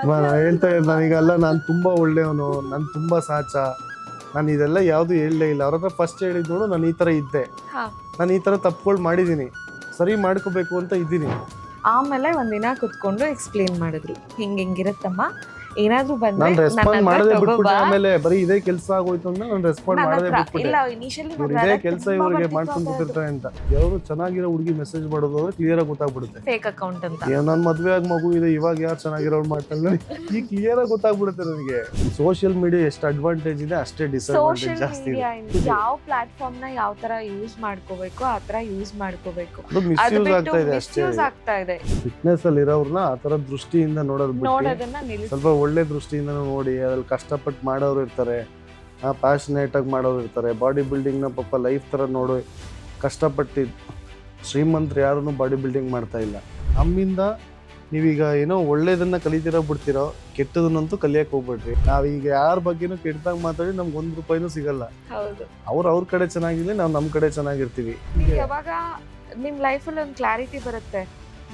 ನಾನು ಹೇಳ್ತಾ ಇದ್ದೆ ನನಗಲ್ಲ, ನಾನು ತುಂಬಾ ಒಳ್ಳೆಯವನು, ನಾನು ತುಂಬಾ ಸಾಚ, ನಾನು ಇದೆಲ್ಲ ಯಾವುದು ಹೇಳಲೇ ಇಲ್ಲ. ಅವ್ರ ಹತ್ರ ಫಸ್ಟ್ ಹೇಳಿದ್ ನೋಡು, ನಾನು ಈ ತರ ಇದ್ದೆ, ನಾನು ಈ ತರ ತಪ್ಪುಗಳು ಮಾಡಿದ್ದೀನಿ, ಸರಿ ಮಾಡ್ಕೋಬೇಕು ಅಂತ ಇದ್ದೀನಿ. ಆಮೇಲೆ ಒಂದಿನ ಕುತ್ಕೊಂಡು ಎಕ್ಸ್ಪ್ಲೇನ್ ಮಾಡಿದ್ರು, ಹಿಂಗಿರತ್ತಮ್ಮ, ಏನಾದ್ರೂ ನಾನು ಬಂದ್ರೆ ರೆಸ್ಪಾಂಡ್ ಮಾಡದೆ ಬಿಟ್ಬಿಟ್ಟೆ. ಆಮೇಲೆ ಬರೀ ಇದೇ ಕೆಲಸ ಆಗೋಯ್ತು ಅಂತ ನಾನು ರೆಸ್ಪಾಂಡ್ ಮಾಡದೆ ಬಿಟ್ಬಿಟ್ಟೆ. ಇಲ್ಲ ಇನಿಷಿಯಲಿ ಇವ್ರು ಇದೇ ಕೆಲಸ ಇವ್ರಿಗೆ ಮಾಡ್ಕೊಂಡು ಕೂತಿರ್ತಾರೆ ಅಂತ. ಯಾರು ಚೆನ್ನಾಗಿರೋ ಹುಡುಗಿ ಮೆಸೇಜ್ ಮಾಡೋದು ಕ್ಲಿಯರ್ ಆಗಿ ಗೊತ್ತಾಗ್ಬಿಡುತ್ತೆ, ಫೇಕ್ ಅಕೌಂಟ್ ಅಂತ. ನನ್ನ ಮದ್ವೆ ಆಗಿ ಮಗು ಇದೆ, ಇವಾಗ ಯಾರು ಚೆನ್ನಾಗಿರೋರು ಮಾಡ್ತಾರೆ ಈ ಕ್ಲಿಯರ್ ಆಗಿ ಗೊತ್ತಾಗ್ಬಿಡುತ್ತೆ ನನಗೆ. ಸೋಷಿಯಲ್ ಮೀಡಿಯಾ ಎಷ್ಟು ಅಡ್ವಾಂಟೇಜ್ ಇದೆ ಅಷ್ಟೇ ಡಿಸ್ಅಡ್ವಾಂಟೇಜ್ ಜಾಸ್ತಿ ಇದೆ. ಯಾವ ಪ್ಲಾಟ್ಫಾರ್ಮ್ ನ ಯಾವ ತರ ಯೂಸ್ ಮಾಡ್ಕೋಬೇಕು ಆ ತರ ಯೂಸ್ ಮಾಡ್ಕೋಬೇಕು. ಅದು ಮಿಸ್ಯೂಸ್ ಆಗ್ತಾ ಇದೆ ಅಷ್ಟೇ. ಆಗ್ತಾ ಇದೆ. ಫಿಟ್ನೆಸ್ ಅಲ್ಲಿ ಇರೋರ್ನ ಆ ತರ ದೃಷ್ಟಿಯಿಂದ ನೋಡೋದು ಬಿಟ್ಟು ನೋಡೋದನ್ನ ನಿಲ್ಲಿಸಿ ಸ್ವಲ್ಪ ಒಳ್ಳೆ ದೃಷ್ಟಿಯಿಂದ ನೋಡಿ. ಅದ್ರಲ್ಲಿ ಕಷ್ಟಪಟ್ಟು ಮಾಡೋರು ಇರ್ತಾರೆ, ಪ್ಯಾಷನೇಟ್ ಆಗಿ ಮಾಡೋರು ಇರ್ತಾರೆ. ಬಾಡಿ ಬಿಲ್ಡಿಂಗ್ ನ ಪಾಪ ಲೈಫ್ ತರ ನೋಡು ಕಷ್ಟಪಟ್ಟು ಶ್ರೀಮಂತರು ಯಾರು ಬಾಡಿ ಬಿಲ್ಡಿಂಗ್ ಮಾಡ್ತಾ ಇಲ್ಲ. ನಮ್ಮಿಂದ ನೀವೀಗ ಏನೋ ಒಳ್ಳೇದನ್ನ ಕಲಿತೀರೋ ಬಿಡ್ತಿರೋ, ಕೆಟ್ಟದನ್ನಂತೂ ಕಲಿಯಕ್ ಹೋಗ್ಬೇಡ್ರಿ. ನಾವೀಗ ಯಾರ ಬಗ್ಗೆನೂ ಕೆಟ್ಟದಾಗ ಮಾತಾಡಿ ನಮ್ಗೆ ₹1 ಸಿಗಲ್ಲ. ಹೌದು, ಅವ್ರ ಕಡೆ ಚೆನ್ನಾಗಿರ್ಲಿ, ನಾವು ನಮ್ಮ ಕಡೆ ಚೆನ್ನಾಗಿರ್ತೀವಿ. ಯಾವಾಗ ನಿಮ್ ಲೈಫಲ್ಲಿ ಒಂದು ಕ್ಲಾರಿಟಿ ಬರುತ್ತೆ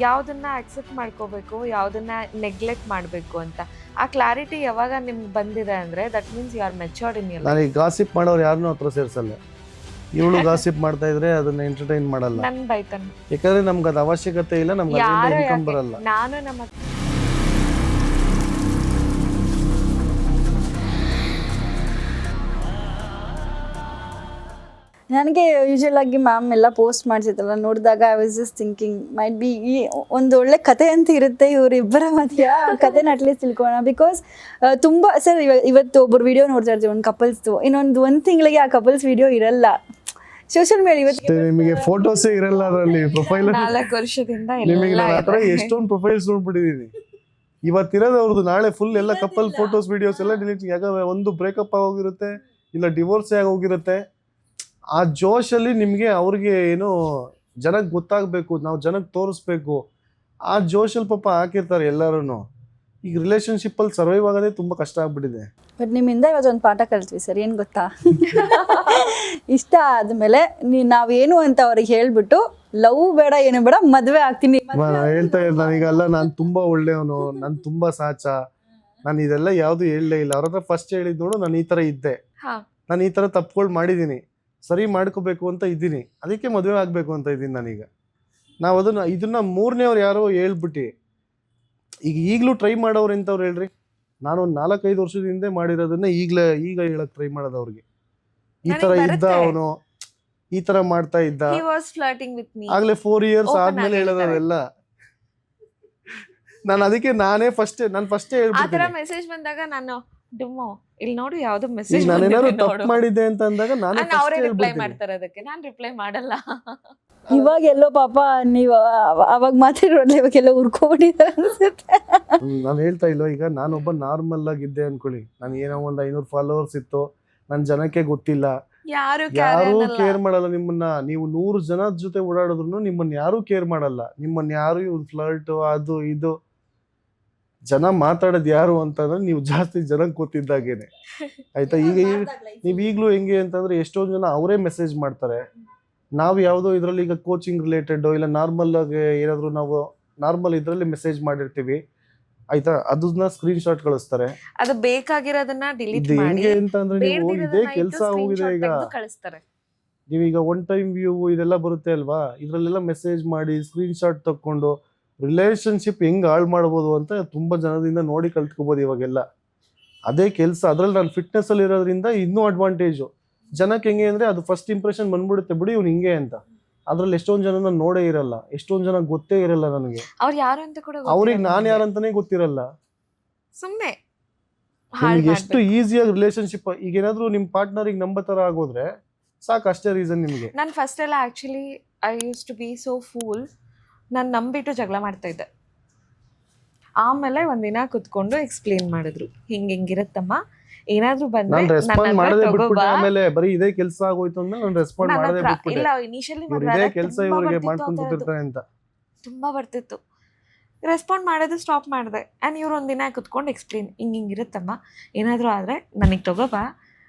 ಯಾವ್ದನ್ನ ಅಕ್ಸೆಪ್ಟ್ ಮಾಡ್ಕೋಬೇಕು, ಯಾವ್ದನ್ನ ನೆಗ್ಲೆಕ್ಟ್ ಮಾಡ್ಬೇಕು ಅಂತ. ಆ ಕ್ಲಾರಿಟಿ ಯಾವಾಗ ನಿಮ್ಗೆ ಬಂದಿದೆ ಅಂದ್ರೆ that means you are matured in your life. ನಾನು ಈ ಗಾಸಿಪ್ ಮಾಡೋರು ಯಾರನ್ನೂ ಹತ್ರ ಸೇರ್ಸಲ್ಲ. ಇವಳು ಗಾಸಿಪ್ ಮಾಡ್ತಾ ಇದ್ರೆ ಅದನ್ನ ಎಂಟರ್ಟೈನ್ ಮಾಡಲ್ಲ, ನನ್ ಬೈತಾನೆ. ಯಾಕಂದ್ರೆ ನಮ್ಗೆ ಅದು ಅವಶ್ಯಕತೆ ಇಲ್ಲ, ನಮ್ಗೆ ಅದರಿಂದ ಇನ್ಕಮ್ ಬರಲ್ಲ. ನಾನು ನಮ್ಮ ನನಗೆ ಯೂಶುವಲ್ ಆಗಿ ಮ್ಯಾಮ್ ಎಲ್ಲ ಪೋಸ್ಟ್ ಮಾಡ್ತಿದ್ದಲ್ಲ ನೋಡಿದಾಗ I was just thinking might be ಈ ಒಂದು ಒಳ್ಳೆ ಕತೆ ಅಂತ ಇರುತ್ತೆ ಇವರಿಬ್ಬರ ಮಧ್ಯ. ಕತೆನ ಅಟ್ಲೀಸ್ಟ್ ತಿಳ್ಕೊಳ್ಳೋಣ. ಬಿಕಾಸ್ ತುಂಬ ಸರ್ ಇವತ್ತು ಒಬ್ಬರು ವಿಡಿಯೋ ನೋಡ್ತಾ ಇರ್ತೀವಿ ಒಂದು ಕಪಲ್ಸ್ದು, ಒಂದು ತಿಂಗಳಿಗೆ ಆ ಕಪಲ್ಸ್ ವಿಡಿಯೋ ಇರಲ್ಲ ಸೋಷಿಯಲ್ ಮೀಡಿಯಾ. ಇವತ್ತು ನಿಮಗೆ ಫೋಟೋಸೇ ಇರಲ್ಲ ಅದರಲ್ಲಿ, ಪ್ರೊಫೈಲ್ 4 ವರ್ಷದಿಂದ ನಿಮಗೆ ನಾನು ಆತರ ಎಷ್ಟೊಂದು ಪ್ರೊಫೈಲ್ಸ್ ನೋಡ್ಬಿಟ್ಟಿದೀನಿ. ಇವತ್ತಿರೋದು ಅವ್ರದ್ದು, ನಾಳೆ ಫುಲ್ ಎಲ್ಲ ಕಪಲ್ ಫೋಟೋಸ್ ವಿಡಿಯೋಸ್ ಎಲ್ಲ ಡಿಲೀಟ್. ಯಾಕಂದ್ರೆ ಒಂದು ಬ್ರೇಕಪ್ ಆಗೋಗಿರುತ್ತೆ, ಇಲ್ಲ ಡಿವೋರ್ಸೇ ಆಗೋಗಿರುತ್ತೆ. ಆ ಜೋಶಲ್ಲಿ ನಿಮಗೆ ಅವ್ರಿಗೆ ಏನೋ ಜನಕ್ಕೆ ಗೊತ್ತಾಗಬೇಕು, ನಾವು ಜನಕ್ಕೆ ತೋರಿಸ್ಬೇಕು, ಆ ಜೋಶಲ್ಲಿ ಪಾಪ ಹಾಕಿರ್ತಾರೆ ಎಲ್ಲರೂ. ಈಗ ರಿಲೇಷನ್ಶಿಪ್ಪಲ್ಲಿ ಸರ್ವೈವ್ ಆಗೋದೇ ತುಂಬ ಕಷ್ಟ ಆಗ್ಬಿಟ್ಟಿದೆ. ಬಟ್ ನಿಮ್ಮಿಂದ ಇವತ್ತು ಒಂದು ಪಾಠ ಕಲ್ತ್ವಿ ಸರ್. ಏನು ಗೊತ್ತಾ, ಇಷ್ಟ ಆದಮೇಲೆ ನಾವೇನು ಅಂತ ಅವ್ರಿಗೆ ಹೇಳ್ಬಿಟ್ಟು ಲವ್ ಬೇಡ ಏನು ಬೇಡ ಮದುವೆ ಆಗ್ತೀನಿ. ನಾನು ಹೇಳ್ತಾ ಇದ್ದೆ ನನಗಲ್ಲ, ನಾನು ತುಂಬ ಒಳ್ಳೆಯವನು, ನಾನು ತುಂಬ ಸಾಚ, ನಾನು ಇದೆಲ್ಲ ಯಾವುದು ಹೇಳಲೇ ಇಲ್ಲ. ಅವ್ರ ಹತ್ರ ಫಸ್ಟ್ ಹೇಳಿದ್ ನೋಡು, ನಾನು ಈ ಥರ ಇದ್ದೆ, ನಾನು ಈ ಥರ ತಪ್ಪುಗಳು ಮಾಡಿದ್ದೀನಿ, ಸರಿ ಮಾಡ್ಕೋಬೇಕು ಅಂತ ಇದ್ದೀನಿ, ಅದಕ್ಕೆ ಮದುವೆ ಆಗಬೇಕು ಅಂತ ಇದ್ದೀನಿ ನಾನೀಗ. ನಾವು ಇದನ್ನ 3ನೇವ್ರು ಯಾರೋ ಹೇಳ್ಬಿಟ್ಟು ಈಗಲೂ ಟ್ರೈ ಮಾಡೋರು ಎಂತವ್ರು ಹೇಳ್ರಿ. ನಾನು ಒಂದು 4-5 ವರ್ಷದ ಹಿಂದೆ ಮಾಡಿರೋದನ್ನ ಈಗ ಹೇಳಕ್ ಟ್ರೈ ಮಾಡೋದು ಅವ್ರಿಗೆ. ಈ ತರ ಇದ್ದ ಅವನು, ಈ ತರ ಮಾಡ್ತಾ ಇದ್ದ, ಆಗ್ಲೇ 4 years ಆದ್ಮೇಲೆ ಹೇಳೋದೆಲ್ಲ. ನಾನು ಅದಕ್ಕೆ ನಾನು ಫಸ್ಟೇ ಹೇಳ್ಬಿಡ್ತೀನಿ. ಮೆಸೇಜ್ ಬಂದಾಗ ನಾನು ಡುಮ್ಮೋ ಇಲ್ಲಿ ನೋಡು ಯಾವ್ದು ಮೆಸೇಜ್ ನಾನೇನಾದ್ರು ತಪ್ಪು ಮಾಡಿದ್ದೆ ಅಂತ ಅಂದಾಗ ಅವರೇ ರಿಪ್ಲೈ ಮಾಡ್ತಾರೆ, ಅದಕ್ಕೆ ನಾನು ರಿಪ್ಲೈ ಮಾಡಲ್ಲ. ಇವಾಗ ಎಲ್ಲೋ ಪಾಪ ನೀವು ಅವಾಗ ಮಾತಾಡೋದ್ಲೆ ಇವಾಗೆಲ್ಲ ಉರ್ಕೊಬಿಟ್ಟಿದ್ದಾರೆ ಅನ್ಸುತ್ತೆ. ನಾನು ಹೇಳ್ತಾ ಇಲ್ಲ, ಈಗ ನಾನೊಬ್ಬ ನಾರ್ಮಲ್ ಆಗಿದ್ದೆ ಅನ್ಕೊಳ್ಳಿ, ನಾನು ಏನೋ ಒಂದು 500 ಫಾಲೋವರ್ಸ್ ಇತ್ತು, ನನ್ನ ಜನಕ್ಕೆ ಗೊತ್ತಿಲ್ಲ, ಯಾರು ಕೇರ್ ಮಾಡಲ್ಲ ನಿಮ್ಮನ್ನ. ನೀವು 100 ಜನದ ಜೊತೆ ಓಡಾಡಿದ್ರು ನಿಮ್ಮನ್ನ ಯಾರು ಕೇರ್ ಮಾಡಲ್ಲ, ನಿಮ್ಮನ್ನ ಯಾರು ಫ್ಲರ್ಟ್ ಅದು ಇದು ಜನ ಮಾತಾಡೋದು ಯಾರು ಅಂತಂದ್ರೆ ನೀವು ಜಾಸ್ತಿ ಜನಕ್ಕೆ ಗೊತ್ತಿದ್ದಾಗೇನೆ, ಆಯ್ತಾ. ಈಗ ನೀವು ಈಗಲೂ ಹೆಂಗೆ ಅಂತಂದ್ರೆ ಎಷ್ಟೊಂದು ಜನ ಅವರೇ ಮೆಸೇಜ್ ಮಾಡ್ತಾರೆ. ನಾವು ಯಾವುದೋ ಇದರಲ್ಲಿ ಈಗ ಕೋಚಿಂಗ್ ರಿಲೇಟೆಡ್ ಇಲ್ಲ ನಾರ್ಮಲ್ ಆಗಿ ಏನಾದ್ರು ನಾವು ನಾರ್ಮಲ್ ಇದರಲ್ಲಿ ಮೆಸೇಜ್ ಮಾಡಿರ್ತೀವಿ, ಆಯ್ತಾ, ಅದನ್ನ ಸ್ಕ್ರೀನ್ ಶಾಟ್ ಕಳಿಸ್ತಾರೆ. ಅದು ಬೇಕಾಗಿರೋದನ್ನ ಡಿಲೀಟ್ ಮಾಡಿ ಹೆಂಗೆ ಅಂತಂದ್ರೆ ನೀವು ಇದೇ ಕೆಲಸ ಹೋಗಿದೆ. ಈಗ ನೀವೀಗ ಒನ್ ಟೈಮ್ ವ್ಯೂ ಇದೆಲ್ಲ ಬರುತ್ತೆ ಅಲ್ವಾ, ಇದ್ರಲ್ಲೆಲ್ಲ ಮೆಸೇಜ್ ಮಾಡಿ ಸ್ಕ್ರೀನ್ ಶಾಟ್ ತಕ್ಕೊಂಡು ರಿಲೇಶನ್ಶಿಪ್ ಹೆಂಗ್ ಹಾಳು ಮಾಡ್ಬೋದು ಅಂತ ತುಂಬಾ ಜನದಿಂದ ನೋಡಿ ಕಲ್ತ್ಕೋಬಹುದು ಇವಾಗೆಲ್ಲ. ಅದೇ ಕೆಲಸ. ಅದ್ರಲ್ಲಿ ನಾನು ಫಿಟ್ನೆಸ್ ಅಲ್ಲಿ ಇರೋದ್ರಿಂದ ಇನ್ನೂ ಅಡ್ವಾಂಟೇಜು. ಜನಕ್ಕೆ ಹೆಂಗೆ ಅಂದ್ರೆ ಅದು ಫಸ್ಟ್ ಇಂಪ್ರೆಷನ್ ಬಂದ್ಬಿಡುತ್ತೆ, ಬಿಡಿ ಇವ್ನು ಹಿಂಗೆ ಅಂತ. ಅದ್ರಲ್ಲಿ ಎಷ್ಟೊಂದು ಜನ ನೋಡೇ ಇರಲ್ಲ, ಎಷ್ಟೊಂದು ಜನ ಗೊತ್ತೇ ಇರಲ್ಲ ನನಗೆ. ಅವ್ರಿಗೆ ನಾನು ಯಾರಂತಾನೆ ಗೊತ್ತಿರಲ್ಲ. ಸುಮ್ಮನೆ ಎಷ್ಟು ಈಸಿಯಾಗಿ ರಿಲೇಶನ್ಶಿಪ್ ಈಗ ಏನಾದ್ರು ನಿಮ್ ಪಾರ್ಟ್ನರಿಗೆ ನಂಬೋ ತರ ಆಗೋದ್ರೆ ಸಾಕು, ಅಷ್ಟೇ ರೀಸನ್ ನಿಮ್ಗೆ. ನಾನು ಫಸ್ಟ್ ಎಲ್ಲ actually I use to be so fool. ನಾನು ನಂಬಿಟ್ಟು ಜಗಳ ಮಾಡ್ತಾ ಇದ್ದೆ. ಆಮೇಲೆ ಒಂದಿನ ಕುತ್ಕೊಂಡು ಎಕ್ಸ್ಪ್ಲೇನ್ ಮಾಡಿದ್ರು, ಹಿಂಗಿರತ್ತಮ್ಮ, ಏನಾದ್ರೂ ಬಂದ್ರೆ ರೆಸ್ಪಾಂಡ್ ಮಾಡದೆ ಬಿಟ್ಬಿಟ್ಟೆ. ಆಮೇಲೆ ಬರೀ ಇದೇ ಕೆಲಸ ಆಗೋಯ್ತು ಅಂದ್ರೆ ನಾನು ರೆಸ್ಪಾಂಡ್ ಮಾಡದೆ ಬಿಟ್ಬಿಟ್ಟೆ. ಇಲ್ಲ ಇನಿಷಿಯಲಿ ಇದೇ ಕೆಲಸ ಇವರಿಗೆ ಮಾಡ್ಕೊಂಡು ಕೂತಿರ್ತಾರೆ ಅಂತ ತುಂಬಾ ಬರ್ತಿತ್ತು. ರೆಸ್ಪಾಂಡ್ ಮಾಡೋದು ಸ್ಟಾಪ್ ಮಾಡಿದೆ. ಆ್ಯಂಡ್ ಇವ್ರು ಒಂದಿನ ಕುತ್ಕೊಂಡು ಎಕ್ಸ್ಪ್ಲೇನ್, ಹಿಂಗಿರುತ್ತಮ್ಮ, ಏನಾದರೂ ಆದರೆ ನನಗೆ ತಗೋಬಾ,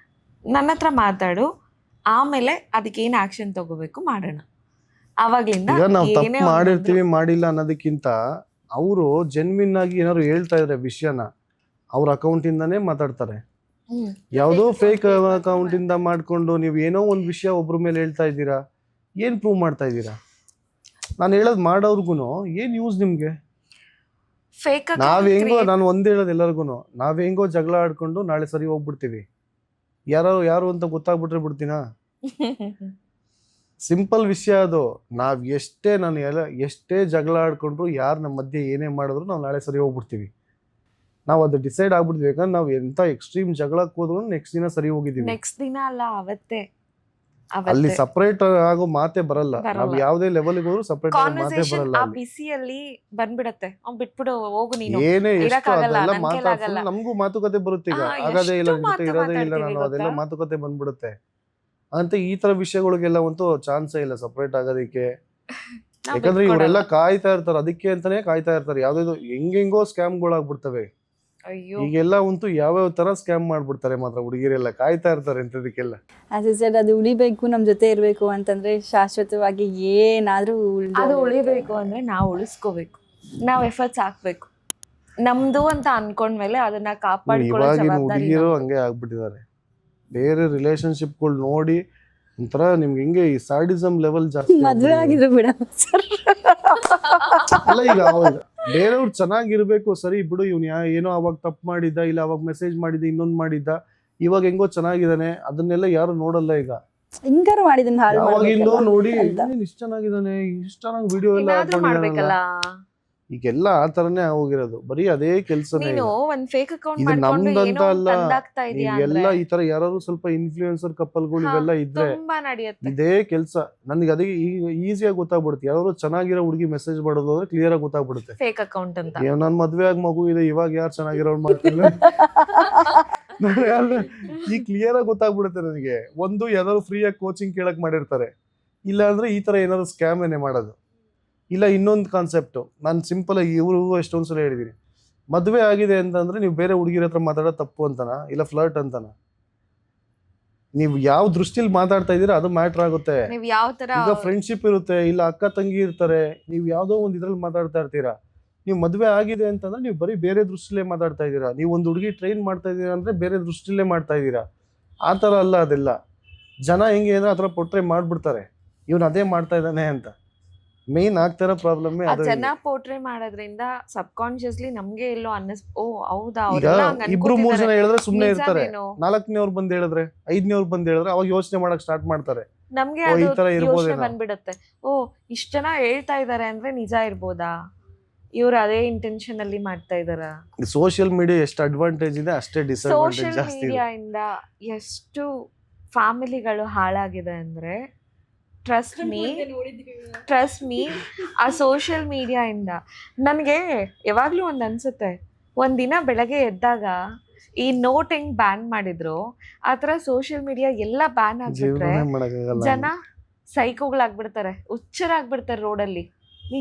ನನ್ನ ಹತ್ರ ಮಾತಾಡು, ಆಮೇಲೆ ಅದಕ್ಕೆ ಏನು ಆ್ಯಕ್ಷನ್ ತಗೋಬೇಕು ಮಾಡೋಣ. ಅವಾಗ್ಲಿಂದ ನಾವು ತಪ್ಪು ಮಾಡಿರ್ತೀವಿ ಮಾಡಿಲ್ಲ ಅನ್ನೋದಕ್ಕಿಂತ ಅವರು ಜೆನ್ವಿನ್ ಆಗಿ ಏನಾದ್ರು ಹೇಳ್ತಾ ಇದ್ರೆ ವಿಷಯನ ಅವ್ರ ಅಕೌಂಟ್ ಇಂದಾನೇ ಮಾತಾಡ್ತಾರೆ. ಯಾವುದೋ ಫೇಕ್ ಅಕೌಂಟ್ ಇಂದ ಮಾಡ್ಕೊಂಡು ನೀವು ಏನೋ ಒಂದು ವಿಷಯ ಒಬ್ರ ಮೇಲೆ ಹೇಳ್ತಾ ಇದ್ದೀರಾ, ಏನ್ ಪ್ರೂವ್ ಮಾಡ್ತಾ ಇದ್ದೀರಾ? ನಾನು ಹೇಳೋದು ಮಾಡೋರ್ಗು ಏನ್ ಯೂಸ್ ನಿಮ್ಗೆ? ಫೇಕ್ ನಾವ್ ಹೆಂಗೋ, ನಾನು ಒಂದ್ ಹೇಳೋದು ಎಲ್ಲರಿಗೂ, ನಾವ್ ಹೆಂಗೋ ಜಗಳ ಆಡ್ಕೊಂಡು ನಾಳೆ ಸರಿ ಹೋಗ್ಬಿಡ್ತೀವಿ. ಯಾರು ಅಂತ ಗೊತ್ತಾಗ್ಬಿಟ್ರೆ ಬಿಡ್ತೀನಾ? ಸಿಂಪಲ್ ವಿಷಯ ಅದು. ನಾವ್ ಎಷ್ಟೇ ಜಗಳ ಆಡ್ಕೊಂಡ್ರು ಯಾರು ನಮ್ಮ ಮಧ್ಯೆ ಏನೇ ಮಾಡಿದ್ರು ನಾವು ನಾಳೆ ಸರಿ ಹೋಗ್ಬಿಡ್ತೀವಿ. ನಾವು ಅದು ಡಿಸೈಡ್ ಆಗ್ಬಿಡ್ತೀವಿ. ಯಾಕಂದ್ರೆ ನಾವು ಎಂತ ಎಕ್ಸ್ಟ್ರೀಮ್ ಜಗಳಕ್ಕೆ ಹೋದ್ರು ನೆಕ್ಸ್ಟ್ ದಿನ ಸರಿ ಹೋಗಿದೀವಿ. ನೆಕ್ಸ್ಟ್ ದಿನ ಅಲ್ಲ, ಅವತ್ತೇ ಅಲ್ಲಿ ಸಪರೇಟ್ ಆಗೋ ಮಾತೆ ಬರಲ್ಲ. ನಾವ್ ಯಾವ್ದೇ ಲೆವೆಲ್ ಹೋದ್ರು ಸಪರೇಟ್ ಆಗೋ ಮಾತೆ ಬರಲ್ಲ. ಆ ಬಿಸಿಯಲ್ಲಿ ಬಂದ್ಬಿಡತ್ತೆ, ಅವ್ನ್ ಬಿಟ್ಬಿಡು ಹೋಗು ನೀನು, ಏನೇ ಎಷ್ಟು ಇರಕ್ಕಾಗಲ್ಲ, ಅದೆಲ್ಲ ನನ್ ಕೈಲಾಗಲ್ಲ. ನಮಗೂ ಮಾತುಕತೆ ಬರುತ್ತೆ. ಈಗ ಆಗದೇ ಇಲ್ಲ, ನಿನ್ ಜೊತೆ ಇರೋದೇ ಇಲ್ಲ ನಾನು, ಅದೆಲ್ಲ ಮಾತುಕತೆ ಬಂದ್ಬಿಡುತ್ತೆ. ಅಂತ ಈ ತರ ವಿಷಯಗಳಿಗೆಲ್ಲ ಒಂದು ಚಾನ್ಸೇ ಇಲ್ಲ ಸಪರೇಟ್ ಆಗೋದಕ್ಕೆ. ಯಾಕಂದ್ರೆ ಇವರೆಲ್ಲ ಕಾಯ್ತಾ ಇರ್ತಾರೆ, ಅದಕ್ಕೆ ಅಂತಾನೆ ಕಾಯ್ತಾ ಇರ್ತಾರೆ. ಯಾವ್ದು ಹೆಂಗೆಂಗೋ ಸ್ಕ್ಯಾಮ್ಗಳಾಗ್ಬಿಡ್ತವೆ ಈಗೆಲ್ಲ. ಅಂತೂ ಯಾವ್ಯಾವ ತರ ಸ್ಕ್ಯಾಮ್ ಮಾಡ್ಬಿಡ್ತಾರೆ ಮಾತ್ರ ಹುಡುಗಿರೆಲ್ಲ, ಕಾಯ್ತಾ ಇರ್ತಾರೆ ಇಂಥದಕ್ಕೆಲ್ಲ. ಆಸ್ ಸರ್, ಅದು ಉಳಿಬೇಕು, ನಮ್ ಜೊತೆ ಇರ್ಬೇಕು ಅಂತಂದ್ರೆ ಶಾಶ್ವತವಾಗಿ ಏನಾದ್ರೂ ಅದು ಉಳಿಬೇಕು ಅಂದ್ರೆ ನಾವು ಉಳಿಸ್ಕೋಬೇಕು, ನಾವ್ ಎಫರ್ಟ್ಸ್ ಹಾಕ್ಬೇಕು ನಮ್ದು ಅಂತ ಅನ್ಕೊಂಡ್ಮೇಲೆ ಅದನ್ನ ಕಾಪಾಡ್ಕೊಳ್ಳೋ ಇವಾಗಿನ ಜವಾಬ್ದಾರಿ ಹುಡುಗಿರು ಹಂಗೆ ಆಗ್ಬಿಟ್ಟಿದ್ದಾರೆ. ಬೇರೆ ರಿಲೇಶನ್ಶಿಪ್ಗಳು ನೋಡಿ ಒಂಥರ ನಿಮ್ಗೆ ಹಿಂಗೆ ಈ ಸಾಡಿಸಮ್ ಲೆವೆಲ್ ಜಾಸ್ತಿ. ಮದ್ವೆ ಆಗಿದ್ರು ಬಿಡ ಸರ್. ಅಲ್ಲ, ಈಗ ಬೇರೆಯವ್ರು ಚೆನ್ನಾಗಿರ್ಬೇಕು, ಸರಿ ಬಿಡು, ಇವ್ನು ಏನೋ ಅವಾಗ ತಪ್ಪು ಮಾಡಿದ್ದ, ಇಲ್ಲ ಅವಾಗ ಮೆಸೇಜ್ ಮಾಡಿದ್ದ, ಇನ್ನೊಂದ್ ಮಾಡಿದ್ದ, ಇವಾಗ ಹೆಂಗೋ ಚೆನ್ನಾಗಿದ್ದಾನೆ, ಅದನ್ನೆಲ್ಲ ಯಾರು ನೋಡಲ್ಲ. ಈಗ ಹಿಂಗಾರು ಮಾಡಿದನ್ ಹಾಳು ಯಾವಾಗಿಂದೋ ನೋಡಿ ಇಷ್ಟ ಚೆನ್ನಾಗಿದ್ದಾನೆ, ಇಷ್ಟ ಚೆನ್ನಾಗಿ ವಿಡಿಯೋ ಎಲ್ಲ ಮಾಡ್ಬೇಕಲ್ಲ. ಈಗೆಲ್ಲ ಆ ತರನೇ ಹೋಗಿರೋದು, ಬರೀ ಅದೇ ಕೆಲ್ಸನೇ. ನೀನು ಒಂದ್ ಫೇಕ್ ಅಕೌಂಟ್ ಇದು ಮಾಡ್ಕೊಂಡು ನಮ್ದಂತ ಏನೋ ಅಲ್ಲ. ತಂದಾಗ್ತಾ ಇದೀಯ ಎಲ್ಲ ಅಂದ್ರೆ ಈ ತರ ಯಾರು ಸ್ವಲ್ಪ ಇನ್ಫ್ಲೂಯೆನ್ಸರ್ ಕಪಲ್ಗಳು ಇವೆಲ್ಲ ಇದ್ರೆ ತುಂಬಾ ನಡೆಯುತ್ತೆ. ಇದೇ ಕೆಲ್ಸ. ನನಗೆ ಅದೇ ಈಸಿಯಾಗಿ ಗೊತ್ತಾಗ್ಬಿಡುತ್ತೆ. ಯಾರು ಚೆನ್ನಾಗಿರೋ ಹುಡುಗಿ ಮೆಸೇಜ್ ಮಾಡೋದು ಅಂದ್ರೆ ಕ್ಲಿಯರ್ ಆಗಿ ಗೊತ್ತಾಗ್ಬಿಡುತ್ತೆ. ಫೇಕ್ ಅಕೌಂಟ್ ಅಂತ. ನನ್ ಮದ್ವೆ ಆಗಿ ಮಗು ಇದೆ, ಇವಾಗ ಯಾರು ಚೆನ್ನಾಗಿರೋರು ಮಾಡ್ತಾರೆ ಈ ಕ್ಲಿಯರ್ ಆಗಿ ಗೊತ್ತಾಗ್ಬಿಡುತ್ತೆ ನನಗೆ. ಒಂದು ಯಾವ್ದಾದ್ರು ಫ್ರೀ ಆಗಿ ಕೋಚಿಂಗ್ ಕೇಳಕ್ ಮಾಡಿರ್ತಾರೆ, ಇಲ್ಲ ಅಂದ್ರೆ ಈ ತರ ಏನಾದ್ರು ಸ್ಕ್ಯಾಮ್ ಏನೇ ಮಾಡೋದು. ಇಲ್ಲ ಇನ್ನೊಂದು ಕಾನ್ಸೆಪ್ಟ್, ನಾನು ಸಿಂಪಲ್ ಆಗಿ ಇವ್ರಿಗೂ ಎಷ್ಟೊಂದು ಸಲ ಹೇಳಿದೀನಿ, ಮದ್ವೆ ಆಗಿದೆ ಅಂತಂದ್ರೆ ನೀವು ಬೇರೆ ಹುಡುಗಿರ ಹತ್ರ ಮಾತಾಡೋದು ತಪ್ಪು ಅಂತನ, ಇಲ್ಲ ಫ್ಲರ್ಟ್ ಅಂತನ? ನೀವು ಯಾವ ದೃಷ್ಟಿಲಿ ಮಾತಾಡ್ತಾ ಇದೀರಾ ಅದು ಮ್ಯಾಟರ್ ಆಗುತ್ತೆ. ನೀವ್ ಯಾವ ತರ ಈಗ ಫ್ರೆಂಡ್ಶಿಪ್ ಇರುತ್ತೆ, ಇಲ್ಲ ಅಕ್ಕ ತಂಗಿ ಇರ್ತಾರೆ, ನೀವು ಯಾವ್ದೋ ಒಂದ್ ಇದ್ರಲ್ಲಿ ಮಾತಾಡ್ತಾ ಇರ್ತೀರಾ. ನೀವು ಮದ್ವೆ ಆಗಿದೆ ಅಂತಂದ್ರೆ ನೀವು ಬರೀ ಬೇರೆ ದೃಷ್ಟಿಲೇ ಮಾತಾಡ್ತಾ ಇದೀರಾ. ನೀವು ಒಂದು ಹುಡುಗಿ ಟ್ರೈನ್ ಮಾಡ್ತಾ ಇದೀರಾ ಅಂದ್ರೆ ಬೇರೆ ದೃಷ್ಟಿಲೇ ಮಾಡ್ತಾ ಇದೀರಾ. ಆ ತರ ಅಲ್ಲ ಅದೆಲ್ಲ. ಜನ ಹೆಂಗೆ ಅಂದ್ರೆ ಆ ತರ ಪೊಟ್ರೆ ಮಾಡ್ಬಿಡ್ತಾರೆ, ಇವನು ಅದೇ ಮಾಡ್ತಾ ಇದ್ದಾನೆ ಅಂತ. ಮೇನ್ ಆಗ್ತಾರ ಪ್ರಾಬ್ಲಮ್ ಜನ ಪೋರ್ಟ್ರೇ ಮಾಡೋದ್ರಿಂದ ಸಬ್ ಕಾನ್ಶಿಯಸ್ಲಿ ನಮ್ಗೆ ಎಲ್ಲೋ ಹೌದಾ, ಈಗ ಇಬ್ರು ಮೂರ್ ಜನ ಹೇಳಿದ್ರೆ ಸುಮ್ನೆ ಇರ್ತಾರೆ, ನಾಲ್ಕನೇವ್ರು ಬಂದ್ ಹೇಳಿದ್ರೆ, ಐದನೇವ್ರು ಬಂದ್ ಹೇಳಿದ್ರೆ ಅವಾಗ ಯೋಚನೆ ಮಾಡಕ್ ಸ್ಟಾರ್ಟ್ ಮಾಡ್ತಾರೆ. ನಮ್ಗೆ ಈ ತರ ಯೋಚನೆ ಬಂದ್ಬಿಡುತ್ತೆ, ಇಷ್ಟ ಜನ ಹೇಳ್ತಾ ಇದಾರೆ ಅಂದ್ರೆ ನಿಜ ಇರ್ಬೋದಾ, ಇವ್ರು ಅದೇ ಇಂಟೆನ್ಷನ್ ಅಲ್ಲಿ ಮಾಡ್ತಾ ಇದಾರ. ಸೋಷಿಯಲ್ ಮೀಡಿಯಾ ಎಷ್ಟು ಅಡ್ವಾಂಟೇಜ್ ಇದೆ ಅಷ್ಟೇ ಡಿಸ್ಅಡ್ವಾಂಟೇಜ್ ಸೋಷಿಯಲ್ ಜಾಸ್ತಿ ಇದೆ. ಮೀಡಿಯಾ ಇಂದ ಎಷ್ಟು ಫ್ಯಾಮಿಲಿಗಳು ಹಾಳಾಗಿದೆ ಅಂದ್ರೆ ಟ್ರಸ್ಟ್ ಮೀ ಆ ಸೋಷಿಯಲ್ ಮೀಡಿಯಾ ಇಂದ. ನನಗೆ ಯಾವಾಗ್ಲೂ ಒಂದ್ ಅನ್ಸುತ್ತೆ, ಒಂದಿನ ಬೆಳಗ್ಗೆ ಎದ್ದಾಗ ಈ ನೋಟ್ ಹೆಂಗ್ ಬ್ಯಾನ್ ಮಾಡಿದ್ರು ಆತರ ಸೋಷಿಯಲ್ ಮೀಡಿಯಾ ಎಲ್ಲ ಬ್ಯಾನ್ ಆಗ್ಬಿಟ್ರೆ ಜನ ಸೈಕೋಗಳಾಗ್ಬಿಡ್ತಾರೆ, ಹುಚ್ಚರಾಗ್ಬಿಡ್ತಾರೆ ರೋಡಲ್ಲಿ.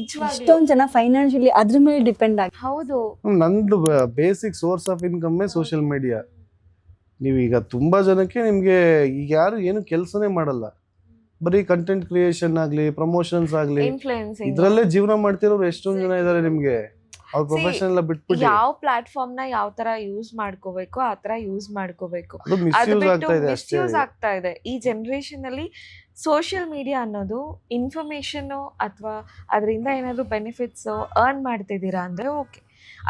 ಇಷ್ಟೊಂದು ಜನ ಫೈನಾನ್ಷಿಯಲಿ ಅದ್ರ ಮೇಲೆ ಡಿಪೆಂಡ್ ಆಗಿ. ಹೌದು, ನಂದು basic source of income social media. ನೀವೀಗ ತುಂಬಾ ಜನಕ್ಕೆ ನಿಮ್ಗೆ ಈಗ ಯಾರು ಏನು ಕೆಲಸನೇ ಮಾಡಲ್ಲ, ಬರೀ ಕಂಟೆಂಟ್ ಕ್ರಿಯೇಷನ್ ಆಗ್ಲಿ, ಪ್ರಮೋಷನ್ಸ್ ಆಗ್ಲಿ, ಇದ್ರಲ್ಲೇ ಜೀವನ ಮಾಡ್ತಿರೋರು ಎಷ್ಟೊಂದು ಜನ ಇದಾರೆ. ನಿಮ್ಗೆ ಅವ್ರ ಪ್ರೊಫೆಷನ್ ಎಲ್ಲ ಬಿಟ್ಬಿಟ್ಟು ಯಾವ ಪ್ಲಾಟ್ಫಾರ್ಮ್ ನ ಯಾವ ತರ ಯೂಸ್ ಮಾಡ್ಕೋಬೇಕು ಆ ತರ ಯೂಸ್ ಮಾಡ್ಕೋಬೇಕು. ಅದು ಮಿಸ್ಯೂಸ್ ಆಗ್ತಾ ಇದೆ ಈ ಜನರೇಷನ್ ಅಲ್ಲಿ. ಸೋಷಿಯಲ್ ಮೀಡಿಯಾ ಅನ್ನೋದು ಇನ್ಫಾರ್ಮೇಶನ್ ಅಥವಾ ಅದರಿಂದ ಏನಾದ್ರು ಬೆನಿಫಿಟ್ಸ್ ಅರ್ನ್ ಮಾಡ್ತಿದ್ದೀರಾ ಅಂದ್ರೆ ಓಕೆ,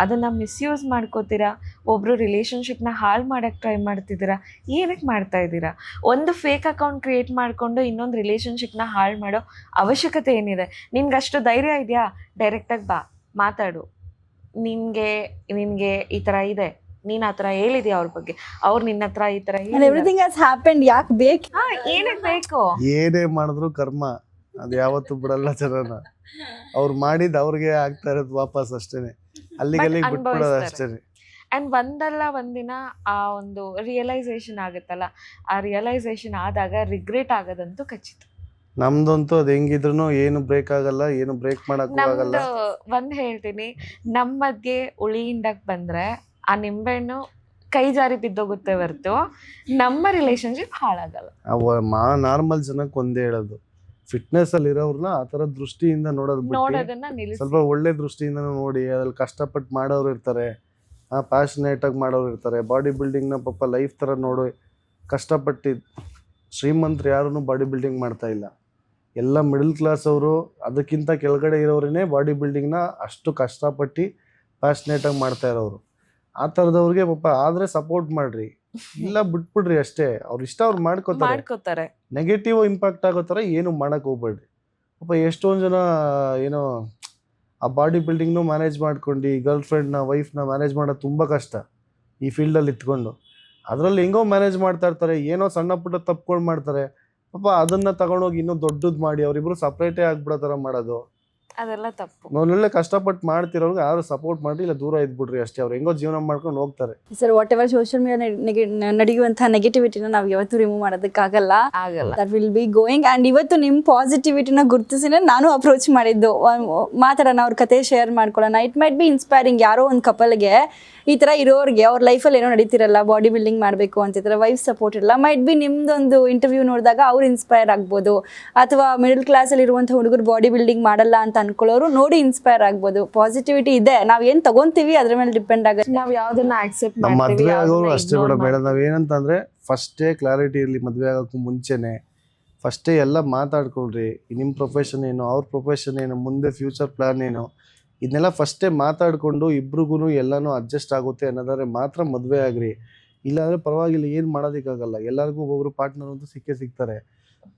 ಅದನ್ನ ಮಿಸ್ಯೂಸ್ ಮಾಡ್ಕೋತೀರಾ, ಒಬ್ರು ರಿಲೇಶನ್ಶಿಪ್ನ ಹಾಳು ಮಾಡಕ್ಕೆ ಟ್ರೈ ಮಾಡ್ತಿದ್ದೀರಾ, ಏನಕ್ಕೆ ಮಾಡ್ತಾ ಇದ್ದೀರಾ? ಒಂದು ಫೇಕ್ ಅಕೌಂಟ್ ಕ್ರಿಯೇಟ್ ಮಾಡಿಕೊಂಡು ಇನ್ನೊಂದು ರಿಲೇಶನ್ಶಿಪ್ನ ಹಾಳು ಮಾಡೋ ಅವಶ್ಯಕತೆ ಏನಿದೆ? ನಿನ್ಗೆ ಅಷ್ಟು ಧೈರ್ಯ ಇದೆಯಾ? ಡೈರೆಕ್ಟಾಗಿ ಬಾ, ಮಾತಾಡು. ನಿನ್ಗೆ ಈ ಥರ ಇದೆ, ನೀನ್ ಆ ಥರ ಹೇಳಿದ್ಯಾ ಅವ್ರ ಬಗ್ಗೆ, ಅವ್ರು ನಿನ್ನ ಹತ್ರ ಈ ಥರ ಎವ್ರಿಥಿಂಗ್ ಹ್ಯಾಸ್ ಹ್ಯಾಪೆಂಡ್, ಯಾಕೆ ಬೇಕು? ಏನಕ್ಕೆ ಬೇಕು? ಏನೇ ಮಾಡಿದ್ರು ಕರ್ಮ ಅದು ಯಾವತ್ತೂ ಬಿಡಲ್ಲ ಜನನ. ಅವ್ರು ಮಾಡಿದ್ ಅವ್ರಿಗೆ ಆಗ್ತಾ ಇರೋದು ವಾಪಸ್ ಅಷ್ಟೇನೆ, ಅಲ್ಲಿಗೆ ಬಿಟ್ಬಿಡೋದು ಅಷ್ಟೇನೆ. ಅಂಡ್ ಒಂದಲ್ಲ ಒಂದಿನ ಆ ಒಂದು ರಿಯಲೈಸೇಷನ್ ಆಗುತ್ತಲ್ಲ, ಆ ರಿಯಲೈಸೇಷನ್ ಆದಾಗ ರಿಗ್ರೆಟ್ ಆಗೋದಂತೂ ಖಚಿತ. ನಮ್ದಂತೂ ಅದ್ ಹೆಂಗಿದ್ರು ಏನು ಬ್ರೇಕ್ ಆಗಲ್ಲ, ಏನು ಬ್ರೇಕ್ ಮಾಡಕ್ಕೂ ಆಗಲ್ಲ. ಒಂದ್ ಹೇಳ್ತೀನಿ, ನಮ್ಮ ಮಧ್ಯೆ ಉಳಿ ಹಿಂಡಕ್ ಬಂದ್ರೆ ಆ ನಿಂಬೆಹಣ್ಣು ಕೈ ಜಾರಿ ಬಿದ್ದೋಗುತ್ತೆ ಹೊರತು ನಮ್ಮ ರಿಲೇಶನ್ಶಿಪ್ ಹಾಳಾಗಲ್ಲ. ನಾರ್ಮಲ್ ಜನಕ್ಕೆ ಒಂದೇ ಹೇಳೋದು, ಫಿಟ್ನೆಸ್ ಅಲ್ಲಿ ಇರೋರ್ನ ಆ ತರ ದೃಷ್ಟಿಯಿಂದ ನೋಡೋದು ಬಿಟ್ಟು ನೋಡೋದನ್ನ ನಿಲ್ಲಿಸಿ. ಸ್ವಲ್ಪ ಒಳ್ಳೆ ದೃಷ್ಟಿಯಿಂದ ನೋಡಿ, ಅದ್ರಲ್ಲಿ ಕಷ್ಟಪಟ್ಟು ಮಾಡೋರು ಇರ್ತಾರೆ, ಪ್ಯಾಷನೇಟ್ ಆಗಿ ಮಾಡೋರು ಇರ್ತಾರೆ. ಬಾಡಿ ಬಿಲ್ಡಿಂಗ್ನ ಪಾಪ ಲೈಫ್ ಥರ ನೋಡಿ ಕಷ್ಟಪಟ್ಟು ಶ್ರೀಮಂತರು ಯಾರೂ ಬಾಡಿ ಬಿಲ್ಡಿಂಗ್ ಮಾಡ್ತಾ ಇಲ್ಲ. ಎಲ್ಲ ಮಿಡಲ್ ಕ್ಲಾಸ್ ಅವರು, ಅದಕ್ಕಿಂತ ಕೆಳಗಡೆ ಇರೋರೇ ಬಾಡಿ ಬಿಲ್ಡಿಂಗ್ನ ಅಷ್ಟು ಕಷ್ಟಪಟ್ಟು ಪ್ಯಾಷನೇಟಾಗಿ ಮಾಡ್ತಾ ಇರೋರು. ಆ ಥರದವ್ರಿಗೆ ಪಾಪ ಆದರೆ ಸಪೋರ್ಟ್ ಮಾಡ್ರಿ, ಇಲ್ಲ ಬಿಟ್ಬಿಡ್ರಿ ಅಷ್ಟೇ. ಅವ್ರ ಇಷ್ಟ ಅವ್ರು ಮಾಡ್ಕೋತಾರೆ. ನೆಗೆಟಿವ್ ಇಂಪ್ಯಾಕ್ಟ್ ಆಗೋ ಥರ ಏನು ಮಾಡಕ್ಕೆ ಹೋಗ್ಬೇಡ್ರಿ. ಪಾಪ ಎಷ್ಟೊಂದು ಜನ ಏನೋ ಆ ಬಾಡಿ ಬಿಲ್ಡಿಂಗ್ನು ಮ್ಯಾನೇಜ್ ಮಾಡ್ಕೊಂಡು ಗರ್ಲ್ ಫ್ರೆಂಡ್ನ ವೈಫ್ನ ಮ್ಯಾನೇಜ್ ಮಾಡೋದು ತುಂಬ ಕಷ್ಟ ಈ ಫೀಲ್ಡಲ್ಲಿ ಇತ್ಕೊಂಡು. ಅದರಲ್ಲಿ ಹೆಂಗೋ ಮ್ಯಾನೇಜ್ ಮಾಡ್ತಾ ಇರ್ತಾರೆ, ಏನೋ ಸಣ್ಣ ಪುಟ್ಟ ತಪ್ಪುಗಳು ಮಾಡ್ತಾರೆ. ಪಾಪ ಅದನ್ನು ತಗೊಂಡೋಗಿ ಇನ್ನೂ ದೊಡ್ಡದು ಮಾಡಿ ಅವರಿಬ್ಬರು ಸಪ್ರೇಟೇ ಆಗ್ಬಿಡೋ ಥರ ಮಾಡೋದು ಅದೆಲ್ಲ ತಪ್ಪು. ನಾವೆಲ್ಲ ಕಷ್ಟಪಟ್ಟು ಮಾಡ್ತಿರೋರ್ಗೆ ಯಾರು ಸಪೋರ್ಟ್ ಮಾಡಿ ಇಲ್ಲ ದೂರ ಇದ್ಬಿಡ್ರಿ ಅಷ್ಟೇ. ಅವ್ರು ಹೆಂಗೋ ಜೀವನ ಮಾಡ್ಕೊಂಡು ಹೋಗ್ತಾರೆ. Sir whatever social media ನಡೆಯುವಂತಹ ನೆಗೆಟಿವಿಟಿನ ನಾವು ಯಾವತ್ತೂ ರಿಮೂವ್ ಮಾಡೋದಕ್ಕಾಗಲ್ಲ. That will be going. And ಇವತ್ತು ನಿಮ್ಮ ಪಾಸಿಟಿವಿಟಿನ ಗುರುತಿಸಿನೇ ನಾನು ಅಪ್ರೋಚ್ ಮಾಡಿದ್ದು, ಮಾತಾಡೋಣ, ಅವ್ರ ಕತೆ ಶೇರ್ ಮಾಡ್ಕೊಳ್ಳೋಣ. It might be inspiring. ಯಾರೋ ಒಂದು ಕಪಲ್ಗೆ ಈ ಥರ ಇರೋರಿಗೆ ಅವ್ರ ಲೈಫಲ್ಲಿ ಏನೋ ನಡೀತಿರಲ್ಲ, ಬಾಡಿ ಬಿಲ್ಡಿಂಗ್ ಮಾಡಬೇಕು ಅಂತಿದ್ರೆ, ವೈಫ್ ಸಪೋರ್ಟ್ ಇರಲ್ಲ, ಮೈಟ್ ಬಿ ನಿಮ್ದೊಂದು ಇಂಟರ್ವ್ಯೂ ನೋಡಿದಾಗ ಅವ್ರು ಇನ್ಸ್ಪೈರ್ ಆಗ್ಬೋದು. ಅಥವಾ ಮಿಡಲ್ ಕ್ಲಾಸಲ್ಲಿ ಇರುವಂಥ ಹುಡುಗರು ಬಾಡಿ ಬಿಲ್ಡಿಂಗ್ ಮಾಡಲ್ಲ ಅಂತ ಅನ್ಕೊಳ್ಳೋರು ನೋಡಿ ಇನ್ಸ್ಪೈರ್ ಆಗ್ಬೋದು. ಪಾಸಿಟಿವಿಟಿ ಇದೆ, ನಾವ್ ಏನ್ ತಗೊಂತೀವಿ ಅದ್ರ ಮೇಲೆ ಡಿಪೆಂಡ್ ಆಗುತ್ತೆ. ನಾವ್ ಯಾವ್ದನ್ನ ಆಕ್ಸೆಪ್ಟ್ ನಮ್ಮ ಮಾಡ್ತೀವಿ, ಮದ್ವೆ ಆಗೋರು ಯಾವ್ದನ್ನ ಅಷ್ಟೇ ignore ಬೇಡ. ನಾವೇನಂತಂದ್ರೆ ಫಸ್ಟೇ ಕ್ಲಾರಿಟಿ ಇರಲಿ. ಮದುವೆ ಆಗೋಕ್ಕೂ ಮುಂಚೆನೆ ಫಸ್ಟೇ ಎಲ್ಲ ಮಾತಾಡ್ಕೊಳ್ರಿ. ನಿಮ್ಮ ಪ್ರೊಫೆಷನ್ ಏನು, ಅವ್ರ ಪ್ರೊಫೆಷನ್ ಏನು, ಮುಂದೆ ಫ್ಯೂಚರ್ ಪ್ಲಾನ್ ಏನು, ಇದನ್ನೆಲ್ಲ ಫಸ್ಟೇ ಮಾತಾಡಿಕೊಂಡು ಇಬ್ರಿಗೂ ಎಲ್ಲನೂ ಅಡ್ಜಸ್ಟ್ ಆಗುತ್ತೆ ಅನ್ನೋದಾದ್ರೆ ಮಾತ್ರ ಮದುವೆ ಆಗ್ರಿ. ಇಲ್ಲಾಂದರೆ ಪರವಾಗಿಲ್ಲ, ಏನು ಮಾಡೋದಕ್ಕಾಗಲ್ಲ. ಎಲ್ಲರಿಗೂ ಒಬ್ಬೊಬ್ರು ಪಾರ್ಟ್ನರ್ ಅಂತೂ ಸಿಗ್ತಾರೆ.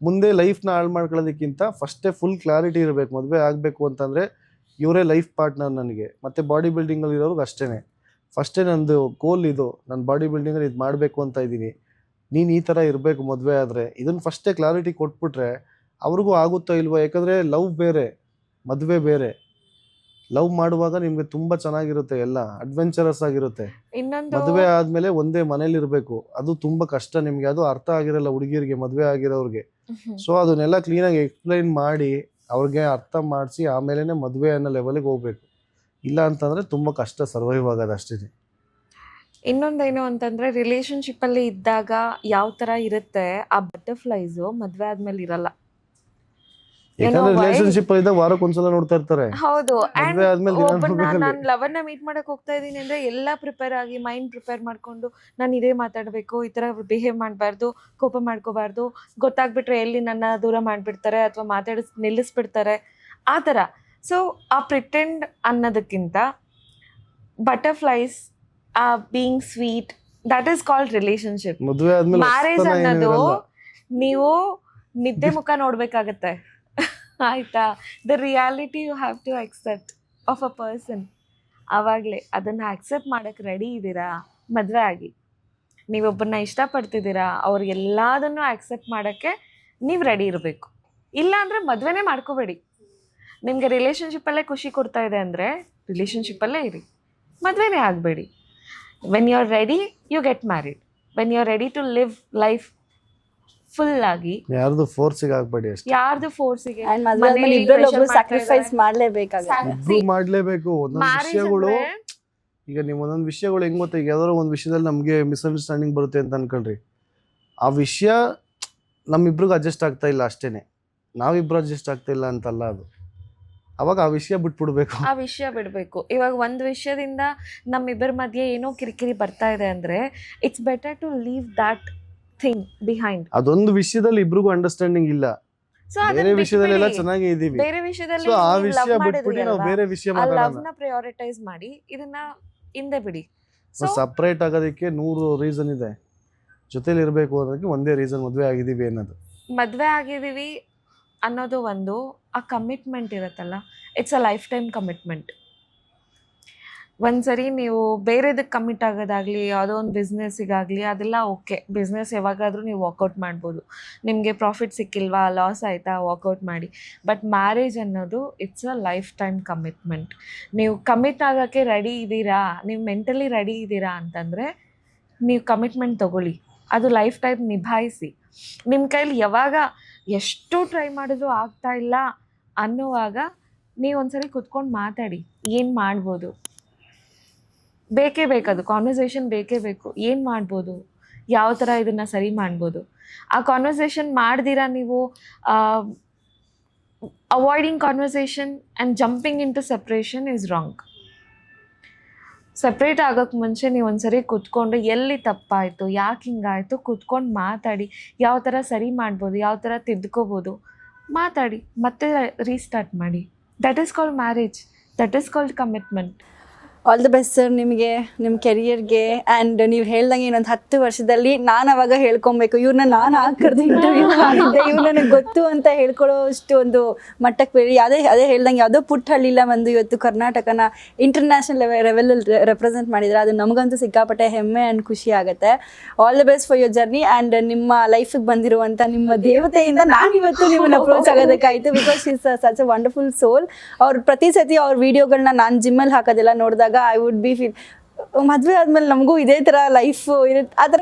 ಮುಂದೆ ಲೈಫ್ನ ಹಾಳು ಮಾಡ್ಕೊಳ್ಳೋದಕ್ಕಿಂತ ಫಸ್ಟೇ ಫುಲ್ ಕ್ಲಾರಿಟಿ ಇರಬೇಕು. ಮದುವೆ ಆಗಬೇಕು ಅಂತಂದರೆ ಇವರೇ ಲೈಫ್ ಪಾರ್ಟ್ನರ್ ನನಗೆ. ಮತ್ತು ಬಾಡಿ ಬಿಲ್ಡಿಂಗಲ್ಲಿ ಇರೋರ್ಗೆ ಅಷ್ಟೇ. ಫಸ್ಟೇ ನಂದು ಗೋಲ್ ಇದು, ನಾನು ಬಾಡಿ ಬಿಲ್ಡಿಂಗಲ್ಲಿ ಇದು ಮಾಡಬೇಕು ಅಂತ ಇದ್ದೀನಿ, ನೀನು ಈ ಥರ ಇರಬೇಕು ಮದುವೆ ಆದರೆ. ಇದನ್ನು ಫಸ್ಟೇ ಕ್ಲಾರಿಟಿ ಕೊಟ್ಬಿಟ್ರೆ ಅವ್ರಿಗೂ ಆಗುತ್ತೋ ಇಲ್ವೋ. ಯಾಕಂದರೆ ಲವ್ ಬೇರೆ, ಮದುವೆ ಬೇರೆ. ಲವ್ ಮಾಡುವಾಗ ನಿಮ್ಗೆ ತುಂಬಾ ಚೆನ್ನಾಗಿರುತ್ತೆ, ಎಲ್ಲ ಅಡ್ವೆಂಚರಸ್ ಆಗಿರುತ್ತೆ. ಇನ್ನೊಂದು ಮದುವೆ ಆದ್ಮೇಲೆ ಒಂದೇ ಮನೇಲಿ ಇರಬೇಕು, ಅದು ತುಂಬಾ ಕಷ್ಟ. ನಿಮ್ಗೆ ಅದು ಅರ್ಥ ಆಗಿರಲ್ಲ ಹುಡುಗಿರಿಗೆ, ಮದುವೆ ಆಗಿರೋರಿಗೆ. ಸೊ ಅದನ್ನೆಲ್ಲ ಕ್ಲೀನಾಗಿ ಎಕ್ಸ್ಪ್ಲೈನ್ ಮಾಡಿ ಅವ್ರಿಗೆ ಅರ್ಥ ಮಾಡಿಸಿ ಆಮೇಲೆ ಮದುವೆ ಅನ್ನೋ ಲೆವೆಲ್ಗೆ ಹೋಗ್ಬೇಕು. ಇಲ್ಲ ಅಂತಂದ್ರೆ ತುಂಬಾ ಕಷ್ಟ ಸರ್ವೈವ್ ಆಗೋದು ಅಷ್ಟೇ. ಇನ್ನೊಂದೇನು ಅಂತಂದ್ರೆ ರಿಲೇಶನ್ಶಿಪ್ ಅಲ್ಲಿ ಇದ್ದಾಗ ಯಾವ ತರ ಇರುತ್ತೆ ಆ ಬಟರ್ಫ್ಲೈಸ್ ಮದ್ವೆ ಆದ್ಮೇಲೆ ಇರಲ್ಲ. ಯಾಕಂದ್ರೆ ರಿಲೇಶನ್ಶಿಪ್ ಅಲ್ಲಿ ಇದ್ದಾಗ ವಾರಕ್ಕೆ ಒಂದ್ಸಲ ನೋಡ್ತಾ ಇರ್ತಾರೆ. ಹೌದು. ಮದ್ವೆ ಆದ್ಮೇಲೆ ನಾನು ಲವರ್ನ ಮೀಟ್ ಮಾಡಕ್ ಹೋಗ್ತಾ ಇದೀನಿ ಅಂದ್ರೆ ಎಲ್ಲಾ ಪ್ರಿಪೇರ್ ಆಗಿ ಮೈಂಡ್ ಪ್ರಿಪೇರ್ ಮಾಡ್ಕೊಂಡು ನಾನು ಇದೇ ಮಾತಾಡ್ಬೇಕು, ಈ ತರ ಬಿಹೇವ್ ಮಾಡಬಾರ್ದು, ಕೋಪ ಮಾಡ್ಕೋಬಾರ್ದು, ಗೊತ್ತಾಗ್ಬಿಟ್ರೆ ಎಲ್ಲಿ ನನ್ನ ದೂರ ಮಾಡ್ಬಿಡ್ತಾರೆ ಅಥವಾ ನಿಲ್ಲಿಸ್ಬಿಡ್ತಾರೆ ಆ ತರ. ಸೊ ಆ ಪ್ರಿಟೆಂಡ್ ಅನ್ನೋದಕ್ಕಿಂತ butterflies being sweet, that is called relationship. ಮದುವೆ ಆದ್ಮೇಲೆ ಮ್ಯಾರೇಜ್ ಅನ್ನೋದು ನೀವು ನಿದ್ದೆ ಮುಖ ನೋಡ್ಬೇಕಾಗತ್ತೆ, ಆಯ್ತಾ? The reality you have to accept of a person. ಆವಾಗಲೇ ಅದನ್ನು ಅಕ್ಸೆಪ್ಟ್ ಮಾಡೋಕ್ಕೆ ರೆಡಿ ಇದ್ದೀರಾ ಮದುವೆ ಆಗಿ. ನೀವೊಬ್ಬರನ್ನ ಇಷ್ಟಪಡ್ತಿದ್ದೀರಾ, ಅವ್ರಿಗೆಲ್ಲದನ್ನು ಅಕ್ಸೆಪ್ಟ್ ಮಾಡೋಕ್ಕೆ ನೀವು ರೆಡಿ ಇರಬೇಕು. ಇಲ್ಲ ಅಂದರೆ ಮದುವೆನೇ ಮಾಡ್ಕೋಬೇಡಿ. ನಿಮಗೆ ರಿಲೇಷನ್ಶಿಪ್ಪಲ್ಲೇ ಖುಷಿ ಕೊಡ್ತಾ ಇದೆ ಅಂದರೆ ರಿಲೇಷನ್ಶಿಪ್ಪಲ್ಲೇ ಇರಿ, ಮದುವೆನೇ ಆಗಬೇಡಿ. When you are ready you get married. When you are ready to live life full ಆಗಿ, ಯಾರ್ದು ಫೋರ್ಸಿಗೆ ಆಗ್ಬೇಡಿ ಅಷ್ಟೇ. ಯಾರ್ದು ಫೋರ್ಸಿಗೆ ಸ್ಯಾಕ್ರಿಫೈಸ್ ಮಾಡ್ಲೇಬೇಕಾಗುತ್ತೆ, ಮಾಡ್ಲೇಬೇಕು. ಒಂದೊಂದು ವಿಷಯಗಳು, ಈಗ ನೀವು ಒಂದೊಂದು ವಿಷಯಗಳು ಹೆಂಗ್ ಗೊತ್ತಾ, ಈಗ ಯಾವ್ದಾದ್ರು ಒಂದು ವಿಷಯದಲ್ಲಿ ನಮಗೆ ಮಿಸ್ಅಂಡರ್ಸ್ಟ್ಯಾಂಡಿಂಗ್ ಬರುತ್ತೆ ಅಂತ ಅನ್ಕೊಳ್ರಿ. ಆ ವಿಷಯ ನಮ್ಮಿಬ್ರಿಗೆ ಅಡ್ಜಸ್ಟ್ ಆಗ್ತಾ ಇಲ್ಲ ಅಷ್ಟೇನೆ, ನಾವಿಬ್ರು ಅಡ್ಜಸ್ಟ್ ಆಗ್ತಾ ಇಲ್ಲ ಅಂತಲ್ಲ ಅದು. ಅವಾಗ ಆ ವಿಷಯ ಬಿಟ್ಬಿಡ್ಬೇಕು, ಆ ವಿಷಯ ಬಿಡಬೇಕು. ಇವಾಗ ಒಂದು ವಿಷಯದಿಂದ ನಮ್ಮಿಬ್ಬರ ಮಧ್ಯೆ ಏನೋ ಕಿರಿಕಿರಿ ಬರ್ತಾ ಇದೆ ಅಂದ್ರೆ it's better to leave that thing behind. ಅದೊಂದು ವಿಷಯದಲ್ಲಿ ಇಬ್ರಿಗೂ ಅಂಡರ್ಸ್ಟ್ಯಾಂಡಿಂಗ್ ಇಲ್ಲ, ಬೇರೆ ವಿಷಯದಲ್ಲೆಲ್ಲ ಚೆನ್ನಾಗಿ ಇದೀವಿ. ಬೇರೆ ವಿಷಯದಲ್ಲಿ ಆ ವಿಷಯ ಬಿಟ್ಬಿಟ್ಟು ನಾವು ಬೇರೆ ವಿಷಯ ಲವ್ನ ಪ್ರಯಾರಿಟೈಸ್ ಮಾಡಿ ಇದನ್ನ ಹಿಂದೆ ಬಿಡಿ. ಸಪ್ರೇಟ್ ಆಗೋದಕ್ಕೆ 100 ರೀಸನ್ ಇದೆ, ಜೊತೆಲಿ ಇರಬೇಕು ಅನ್ನೋದಕ್ಕೆ ಒಂದೇ ರೀಸನ್, ಮದುವೆ ಆಗಿದೀವಿ ಅನ್ನೋದು. ಮದುವೆ ಆಗಿದೀವಿ ಅನ್ನೋದು ಒಂದು, ಆ ಕಮಿಟ್ಮೆಂಟ್ ಇರುತ್ತಲ್ಲ, it's a life time commitment. ಒಂದ್ಸರಿ ನೀವು ಬೇರೆದಕ್ಕೆ ಕಮಿಟ್ ಆಗೋದಾಗಲಿ, ಯಾವುದೋ ಒಂದು ಬಿಸ್ನೆಸ್ಸಿಗಾಗಲಿ, ಅದೆಲ್ಲ ಓಕೆ. ಬಿಸ್ನೆಸ್ ಯಾವಾಗಾದರೂ ನೀವು ವಾಕೌಟ್ ಮಾಡ್ಬೋದು, ನಿಮಗೆ ಪ್ರಾಫಿಟ್ ಸಿಕ್ಕಿಲ್ವಾ, ಲಾಸ್ ಆಯಿತಾ, ವಾಕೌಟ್ ಮಾಡಿ. ಬಟ್ ಮ್ಯಾರೇಜ್ ಅನ್ನೋದು it's a life time commitment. ನೀವು ಕಮಿಟ್ ಆಗೋಕ್ಕೆ ರೆಡಿ ಇದ್ದೀರಾ, ನೀವು ಮೆಂಟಲಿ ರೆಡಿ ಇದ್ದೀರಾ ಅಂತಂದರೆ ನೀವು ಕಮಿಟ್ಮೆಂಟ್ ತೊಗೊಳ್ಳಿ, ಅದು ಲೈಫ್ ಟೈಮ್ ನಿಭಾಯಿಸಿ. ನಿಮ್ಮ ಕೈಲಿ ಯಾವಾಗ ಎಷ್ಟು ಟ್ರೈ ಮಾಡಿದ್ರು ಆಗ್ತಾ ಇಲ್ಲ ಅನ್ನುವಾಗ ನೀವು ಒಂದ್ಸರಿ ಕುತ್ಕೊಂಡು ಮಾತಾಡಿ, ಏನು ಮಾಡ್ಬೋದು. ಬೇಕೇ ಬೇಕದು ಕಾನ್ವರ್ಸೇಷನ್, ಬೇಕೇ ಬೇಕು. ಏನು ಮಾಡ್ಬೋದು, ಯಾವ ಥರ ಇದನ್ನು ಸರಿ ಮಾಡ್ಬೋದು. ಆ ಕಾನ್ವರ್ಸೇಷನ್ ಮಾಡ್ದಿರಾ ನೀವು avoiding conversation and jumping into separation is wrong. Separate ಆಗೋಕ್ಕೆ ಮುಂಚೆ ನೀವು ಒಂದ್ಸರಿ ಕೂತ್ಕೊಂಡು ಎಲ್ಲಿ ತಪ್ಪಾಯಿತು, ಯಾಕೆ ಹಿಂಗಾಯಿತು ಕೂತ್ಕೊಂಡು ಮಾತಾಡಿ. ಯಾವ ಥರ ಸರಿ ಮಾಡ್ಬೋದು, ಯಾವ ಥರ ತಿದ್ಕೋಬೋದು ಮಾತಾಡಿ, ಮತ್ತೆ ರೀಸ್ಟಾರ್ಟ್ ಮಾಡಿ. That is called marriage, that is called commitment. All the best sir ನಿಮಗೆ, ನಿಮ್ಮ ಕೆರಿಯರ್ಗೆ. ಆ್ಯಂಡ್ ನೀವು ಹೇಳ್ದಂಗೆ ಇನ್ನೊಂದು 10 ವರ್ಷದಲ್ಲಿ ನಾನು ಅವಾಗ ಹೇಳ್ಕೊಬೇಕು, ಇವ್ರನ್ನ ನಾನು ಹಾಕಿರ್ದು ಇಂಟರ್ವ್ಯೂ ಮಾಡಿದ್ದೆ, ಇವ್ರು ನನಗೆ ಗೊತ್ತು ಅಂತ ಹೇಳ್ಕೊಳ್ಳೋ ಅಷ್ಟು ಒಂದು ಮಟ್ಟಕ್ಕೆ ಬೇರೆ. ಅದೇ ಹೇಳ್ದಂಗೆ ಯಾವುದೋ ಪುಟ್ಟ ಹಳ್ಳಿಲ್ಲ ಒಂದು ಇವತ್ತು ಕರ್ನಾಟಕನ ಇಂಟರ್ನ್ಯಾಷನಲ್ ಲೆವೆಲಲ್ಲಿ ರೆಪ್ರೆಸೆಂಟ್ ಮಾಡಿದ್ರೆ ಅದು ನಮಗಂತೂ ಸಿಕ್ಕಾಪಟ್ಟೆ ಹೆಮ್ಮೆ ಆ್ಯಂಡ್ ಖುಷಿ ಆಗುತ್ತೆ. All the best for your journey. And ನಿಮ್ಮ ಲೈಫಿಗೆ ಬಂದಿರುವಂಥ ನಿಮ್ಮ ದೇವತೆಯಿಂದ ನಾನು ಇವತ್ತು ನಿಮ್ಮನ್ನು ಅಪ್ರೋಚ್ ಆಗೋದಕ್ಕಾಯಿತು. Because is such a wonderful soul. ಅವ್ರು ಪ್ರತಿ ಸತಿ ಅವ್ರ ವೀಡಿಯೋಗಳನ್ನ ನಾನು ಜಿಮ್ಮಲ್ಲಿ ಹಾಕೋದೆಲ್ಲ ನೋಡಿದಾಗ ಐ ವುಡ್ ಬಿ ಫೀಲ್ ಮದ್ವೆ ಆದ್ಮೇಲೆ ನಮಗೂ ಇದೇ ತರ ಲೈಫ್ ಇರುತ್ತೆ. ಆತರ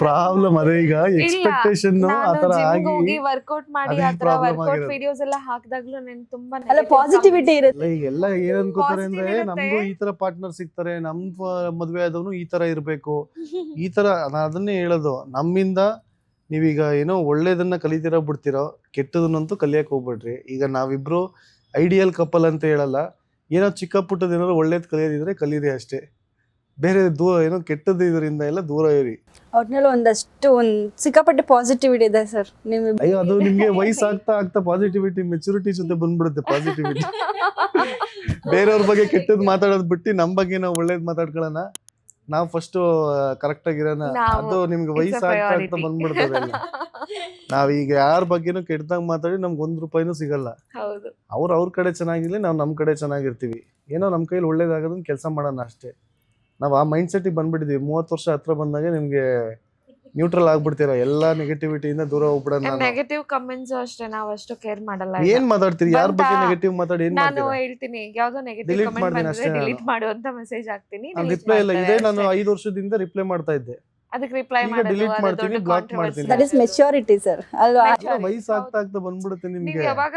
ಪ್ರಾಬ್ಲಮ್ ಅದೇ, ಈಗ ಎಕ್ಸ್ಪೆಕ್ಟೇಷನ್ ಆತರ ಆಗಿ ವರ್ಕೌಟ್ ಮಾಡಿ ಆತರ ವರ್ಕೌಟ್ ವಿಡಿಯೋಸ್ ಎಲ್ಲ ಹಾಕಿದಾಗ್ಲೂ ನಾನು ತುಂಬಾ ಅಲ್ಲ ಪಾಸಿಟಿವಿಟಿ ಇರುತ್ತೆ. ಎಲ್ಲ ಏನ್ ಅನ್ಕೋತಾರೆ ಅಂದ್ರೆ ನಮಗೂ ಈ ತರ ಪಾರ್ಟ್ನರ್ ಸಿಗ್ತಾರೆ, ನಮ್ ಮದ್ವೆ ಆದವನು ಈ ತರ ಇರ್ಬೇಕು, ಈ ತರ. ನಾನು ಅದನ್ನೇ ಹೇಳೋದು, ನಮ್ಮಿಂದ ನೀವೀಗ ಏನೋ ಒಳ್ಳೇದನ್ನ ಕಲಿತೀರಾ ಬಿಡ್ತೀರೋ, ಕೆಟ್ಟದನ್ನಂತೂ ಕಲಿಯಕ್ ಹೋಗ್ಬೇಡ್ರಿ. ಈಗ ನಾವಿಬ್ರು ಐಡಿಯಲ್ ಕಪಲ್ ಅಂತ ಹೇಳಲ್ಲ, ಏನೋ ಚಿಕ್ಕ ಪುಟ್ಟದ ಏನಾದ್ರು ಒಳ್ಳೇದು ಕಲಿಯೋದಿದ್ರೆ ಕಲೀರಿ ಅಷ್ಟೇ. ಬೇರೆ ದೂರ ಏನೋ ಕೆಟ್ಟದ್ದು ಇದರಿಂದ ಎಲ್ಲ ದೂರ ಇರಿ. ಅವ್ರನ್ನೆಲ್ಲ ಒಂದಷ್ಟು ಸಿಕ್ಕಾಪಟ್ಟೆ ಪಾಸಿಟಿವಿಟಿ ಇದೆ ಸರ್. ಅಯ್ಯೋ ಅದು ನಿಮ್ಗೆ ವಯಸ್ಸಾಗ್ತಾ ಆಗ್ತಾ ಪಾಸಿಟಿವಿಟಿ ಮೆಚುರಿಟಿ ಜೊತೆ ಬಂದ್ಬಿಡುತ್ತೆ. ಪಾಸಿಟಿವಿಟಿ ಬೇರೆಯವ್ರ ಬಗ್ಗೆ ಕೆಟ್ಟದ್ದು ಮಾತಾಡೋದು ಬಿಟ್ಟು ನಮ್ ಬಗ್ಗೆ ನಾವು ಒಳ್ಳೇದ್ ಮಾತಾಡ್ಕೊಳ್ಳೋಣ, ನಾವು ಫಸ್ಟ್ ಕರೆಕ್ಟ್ ಆಗಿರೋಣ. ಅದು ನಿಮ್ಗೆ ವಯಸ್ಸಾಗ್ತಾ ಆಗ್ತಾ ಬಂದ್ಬಿಡ್ತದೆ. ನಾವೀಗ ಯಾರ ಬಗ್ಗೆನೂ ಕೆಟ್ಟದಾಗ ಮಾತಾಡಿ ನಮ್ಗೆ ₹1 ಸಿಗಲ್ಲ. ಅವ್ರ ಕಡೆ ಚೆನ್ನಾಗಿರ್ಲಿ, ನಾವು ನಮ್ ಕಡೆ ಚೆನ್ನಾಗಿರ್ತೀವಿ. ಏನೋ ನಮ್ ಕೈಲಿ ಒಳ್ಳೇದಾಗೋದನ್ನ ಕೆಲಸ ಮಾಡೋಣ ಅಷ್ಟೇ. ನಾವ್ ಆ ಮೈಂಡ್ ಸೆಟ್ ಬಂದ್ಬಿಟ್ಟಿದೀವಿ. 30 ವರ್ಷ ಹತ್ರ ಬಂದಾಗ ನಿಮ್ಗೆ ನ್ಯೂಟ್ರಲ್ ಆಗ್ಬಿಡ್ತೀರಾ, ಎಲ್ಲಾ ನೆಗೆಟಿವಿಟಿಯಿಂದ ದೂರ ಹೋಗ್ಬಿಡೋಣ. ನೆಗೆಟಿವ್ ಕಮೆಂಟ್ಸ್ ಅಷ್ಟೇ ನಾವು ಅಷ್ಟು ಕೇರ್ ಮಾಡಲ್ಲ. ಏನ್ ಮಾತಾಡ್ತೀರಿ, ಯಾರ ಬಗ್ಗೆ ನೆಗೆಟಿವ್ ಮಾತಾಡಿ ಏನ್ ನಾನು ಹೇಳ್ತೀನಿ, ಯಾವ್ದೋ ನೆಗೆಟಿವ್ ಕಮೆಂಟ್ ಬಂದ್ರೆ ಡಿಲೀಟ್ ಮಾಡು ಅಂತ ಮೆಸೇಜ್ ಹಾಕ್ತೀನಿ. ರಿಪ್ಲೈ ಇಲ್ಲ. ಇದೇ ನಾನು 5 ವರ್ಷದಿಂದ ರಿಪ್ಲೈ ಮಾಡ್ತಾ ಇದ್ದೆ, ಅದಕ್ಕೆ ರಿಪ್ಲೈ ಡಿಲೀಟ್ ಮಾಡ್ತೀನಿ, ಬ್ಲಾಕ್ ಮಾಡ್ತೀನಿ. ದಟ್ ಇಸ್ ಮೆಚುರಿಟಿ ಸರ್ ಅಲ್ವಾ? ವಯಸ್ಸಾಗ್ತಾ ಆಗ್ತಾ ಬಂದ್ಬಿಡುತ್ತೆ ನಿಮ್ಗೆ. ನೀವು ಯಾವಾಗ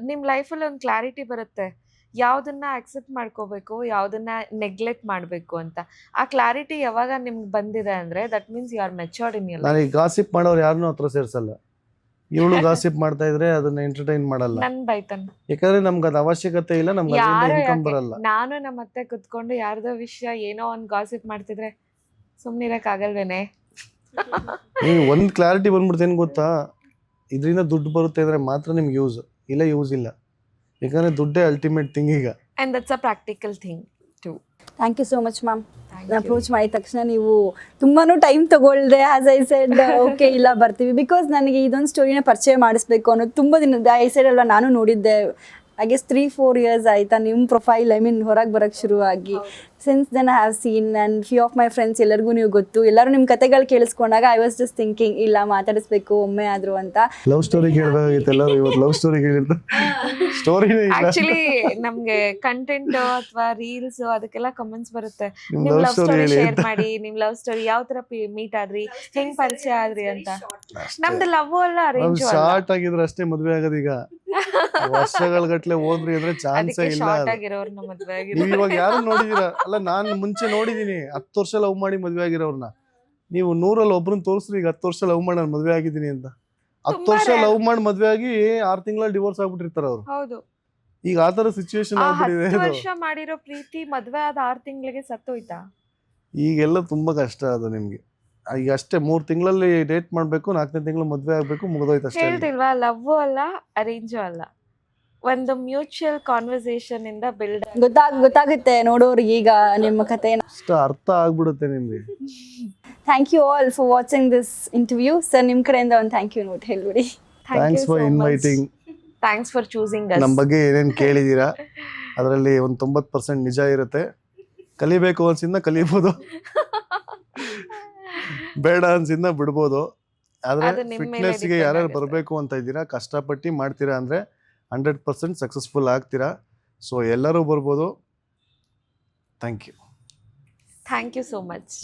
ನಿಮ್ ಲೈಫಲ್ಲಿ ಒಂದು ಕ್ಲಾರಿಟಿ ಬರುತ್ತೆ, ಯಾವ್ದನ್ನ ಅಕ್ಸೆಪ್ಟ್ ಮಾಡ್ಕೋಬೇಕು, ಯಾವ್ದನ್ನ ನೆಗ್ಲೆಕ್ಟ್ ಮಾಡ್ಬೇಕು ಅಂತ. ಆ ಕ್ಲಾರಿಟಿ ಯಾವಾಗ ನಿಮ್ಗೆ ಬಂದಿದೆ ಅಂದ್ರೆ that means you are matured in your life. ನಾನು ಈ ಗಾಸಿಪ್ ಮಾಡೋರು ಯಾರನ್ನೂ ಹತ್ರ ಸೇರ್ಸಲ್ಲ. ಇವಳು ಗಾಸಿಪ್ ಮಾಡ್ತಾ ಇದ್ರೆ ಅದನ್ನ ಎಂಟರ್ಟೈನ್ ಮಾಡಲ್ಲ. ನನ್ ಬೈತಾನ, ಯಾಕಂದ್ರೆ ನಮ್ಗೆ ಅದು ಅವಶ್ಯಕತೆ ಇಲ್ಲ, ನಮ್ಗೆ ಇನ್ಕಮ್ ಬರಲ್ಲ. ನಾನು ನಮ್ಮ ಅತ್ತೆ ಕುತ್ಕೊಂಡು ಯಾರ್ದೋ ವಿಷಯ ಏನೋ ಒಂದ್ ಗಾಸಿಪ್ ಮಾಡ್ತಿದ್ರೆ ಸುಮ್ನಿರಕ್ ಆಗಲ್ವೇನೆ? ಒಂದ್ ಕ್ಲಾರಿಟಿ ಬಂದ್ಬಿಡ್ತು, ಏನ್ ಗೊತ್ತಾ, ಇದರಿಂದ ದುಡ್ಡು ಬರುತ್ತೆ ಅಂದ್ರೆ ಮಾತ್ರ ನಿಮ್ಗೆ ಯೂಸ್, ಇಲ್ಲ ಯೂಸ್ ಇಲ್ಲ. ಯಾಕಂದ್ರೆ ದುಡ್ಡೇ ಅಲ್ಟಿಮೇಟ್ ಥಿಂಗ್ ಈಗ. And that's a practical thing too. Thank you so much ma'am. Approach ಮಾಡಿದ ತಕ್ಷಣ ನೀವು ತುಂಬಾನು ಟೈಮ್ ತಗೊಳ್ದೆ, ಆಸ್ ಐ ಸೆಡ್ ಓಕೆ ಇಲ್ಲ ಬರ್ತೀವಿ. ಬಿಕಾಸ್ ನನಗೆ ಇದೊಂದು ಸ್ಟೋರಿನ ಪರಿಚಯ ಮಾಡಿಸ್ಬೇಕು ಅನ್ನೋದು ತುಂಬ ದಿನದ. ಐ ಸೈಡ್ ಅಲ್ವಾ ನಾನು ನೋಡಿದ್ದೆ, ಐ ಗೆಸ್ 3-4 years ಆಯ್ತಾ ನಿಮ್ಮ ಪ್ರೊಫೈಲ್ ಹೊರಗೆ ಬರೋಕ್ಕೆ ಶುರುವಾಗಿ. Since then I have seen and few of my friends ಎಲ್ಲರಿಗೂ ನೀವು ಗೊತ್ತು. ಎಲ್ಲರೂ ನಿಮ್ಮ ಕತೆಗಳು ಕೇಳಿಸ್ಕೊಂಡಾಗ ಐ ವಾಸ್ ಜಸ್ಟ್ ಥಿಂಕಿಂಗ್ ಇಲ್ಲ ಮಾತಾಡಿಸ್ಬೇಕು ಒಮ್ಮೆ ಆದರೂ ಅಂತ. ಲವ್ ಸ್ಟೋರಿ ಕೇಳಬೇಕಾಗಿತ್ತು ಎಲ್ಲರೂ. ಇವತ್ತು ಲವ್ ಸ್ಟೋರಿ ಕೇಳಿರ್ತಾರೆ, ಸ್ಟೋರಿನೇ ಇಲ್ಲ. ಆಕ್ಚುಲಿ ನಮ್ಗೆ ಕಂಟೆಂಟ್ ಅಥವಾ ರೀಲ್ಸ್ ಅದಕ್ಕೆಲ್ಲ ಕಮೆಂಟ್ಸ್ ಬರುತ್ತೆ, ನಿಮ್ ಲವ್ ಸ್ಟೋರಿ ಶೇರ್ ಮಾಡಿ, ನಿಮ್ ಲವ್ ಸ್ಟೋರಿ ಯಾವ ತರ ಮೀಟ್ ಆದ್ರಿ, ಹೆಂಗ್ ಪರಿಚಯ ಆದ್ರಿ ಅಂತ. ನಮ್ದು ಲವ್ ಅಲ್ಲ ಅರೇಂಜ್ ಶಾರ್ಟ್ ಆಗಿದ್ರೆ ಅಷ್ಟೇ ಮದ್ವೆ ಆಗೋದು. ಈಗ ವರ್ಷಗಳ ಗಟ್ಲೆ ಹೋದ್ರಿ ಅಂದ್ರೆ ಚಾನ್ಸೇ ಇಲ್ಲ. ಶಾರ್ಟ್ ಆಗಿರೋರ್ನ ಮದ್ವೆ ಆಗಿರೋ ನೀವು ಇವಾಗ ಯಾರು ನೋಡಿದೀರಾ? ಅಲ್ಲ ನಾನು ಮುಂಚೆ ನೋಡಿದೀನಿ 10 ವರ್ಷ ಲವ್ ಮಾಡಿ ಮದ್ವೆ ಆಗಿರೋರ್ನ. ನೀವು 100ರಲ್ಲಿ ಒಬ್ರನ್ನ ತೋರಿಸ್ರಿ ಈಗ 10 ವರ್ಷ ಲವ್ ಮಾಡಿ ನಾನು ಮದ್ವೆ ಆಗಿದ್ದೀನಿ ಅಂತ. 10 ವರ್ಷ ಲವ್ ಮಾಡಿ ಮದ್ವೆ ಆಗಿ 6 ತಿಂಗಳಲ್ಲಿ ಡಿವೋರ್ಸ್ ಆಗ್ಬಿಟ್ಟಿರ್ತಾರ ಅವ್ರು. ಹೌದು, ಈಗ ಆ ತರ ಸಿಚುವೇಶನ್ ಆಗ್ಬಿಟ್ಟಿದೆ. 10 ವರ್ಷ ಮಾಡಿರೋ ಪ್ರೀತಿ ಮದ್ವೆ ಆದ 6 ತಿಂಗಳಿಗೆ ಸತ್ತೋಯ್ತಾ? ಈಗೆಲ್ಲ ತುಂಬಾ ಕಷ್ಟ ಅದು ನಿಮ್ಗೆ. ಈಗ ಅಷ್ಟೇ 3 ತಿಂಗಳಲ್ಲಿ ಡೇಟ್ ಮಾಡ್ಬೇಕು, 4ನೇ ತಿಂಗಳು ಮದ್ವೆ ಆಗ್ಬೇಕು, ಮುಗಿದೋಯ್ತು ಅಷ್ಟೇ. ಹೇಳ್ತಿಲ್ವಾ, ಲವ್ ಅಲ್ಲ ಅರೇಂಜು ಅಲ್ಲ, ಒಂದು ಮ್ಯೂಚುವಲ್ ಕಾನ್ವರ್ಸೇಷನ್ ಇಂದ ಬಿಲ್ಡ್ ಗೊತ್ತಾಗುತ್ತೆ ನೋಡೋರಿಗೆ ಈಗ ನಿಮ್ಮ ಕತೆ ಅಷ್ಟು ಅರ್ಥ ಆಗ್ಬಿಡುತ್ತೆ ನಿಮ್ಗೆ. Thank you all for watching this interview. Sir ನಿಮ್ಮ ಕಡೆಯಿಂದ ಒಂದು ಥ್ಯಾಂಕ್ ಯು ನೋಟ್ ಹೇಳ್ಬಿಡಿ. Thanks for inviting. Thanks for choosing us. ನಮ್ಮ ಬಗ್ಗೆ ಏನೇನು ಕೇಳಿದ್ದೀರಾ ಅದರಲ್ಲಿ ಒಂದು 90% ನಿಜ ಇರುತ್ತೆ. ಕಲಿಬೇಕು ಅನ್ಸಿಂದ ಕಲಿಬೋದು, ಬೇಡ ಅನ್ಸಿಂದ ಬಿಡ್ಬೋದು. ಆದ್ರೆ ಫಿಟ್ನೆಸ್ಗೆ ಯಾರ್ಯಾರು ಬರಬೇಕು ಅಂತ ಇದ್ದೀರಾ, ಕಷ್ಟಪಟ್ಟು ಮಾಡ್ತೀರಾ ಅಂದ್ರೆ 100% ಸಕ್ಸಸ್ಫುಲ್ ಆಗ್ತೀರಾ. ಸೊ ಎಲ್ಲರೂ ಬರ್ಬೋದು. Thank you so much.